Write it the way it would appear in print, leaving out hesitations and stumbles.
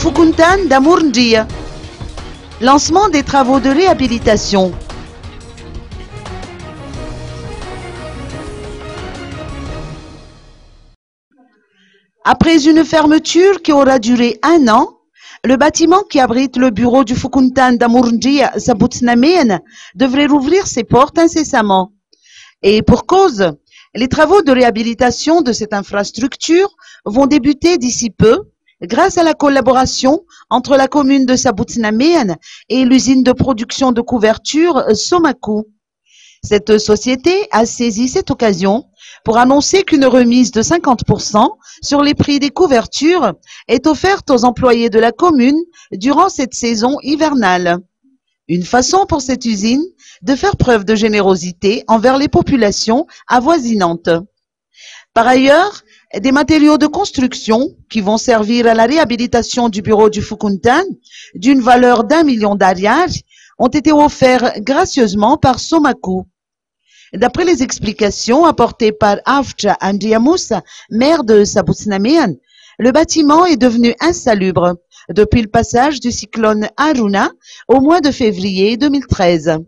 Fukuntan d'Amurndria. Lancement des travaux de réhabilitation. Après une fermeture qui aura duré 1 an, le bâtiment qui abrite le bureau du Fukuntan d'Amurndria Sabutsnamen devrait rouvrir ses portes incessamment. Et pour cause, les travaux de réhabilitation de cette infrastructure vont débuter d'ici peu grâce à la collaboration entre la commune de Sabutsnamen et l'usine de production de couverture Somaku. Cette société a saisi cette occasion pour annoncer qu'une remise de 50% sur les prix des couvertures est offerte aux employés de la commune durant cette saison hivernale. Une façon pour cette usine de faire preuve de générosité envers les populations avoisinantes. Par ailleurs, des matériaux de construction qui vont servir à la réhabilitation du bureau du Fukuntan d'une valeur d'1 million d'ariars ont été offerts gracieusement par Somaku. D'après les explications apportées par Afcha Andriamus, maire de Sabutsnamen, le bâtiment est devenu insalubre depuis le passage du cyclone Haruna au mois de février 2013.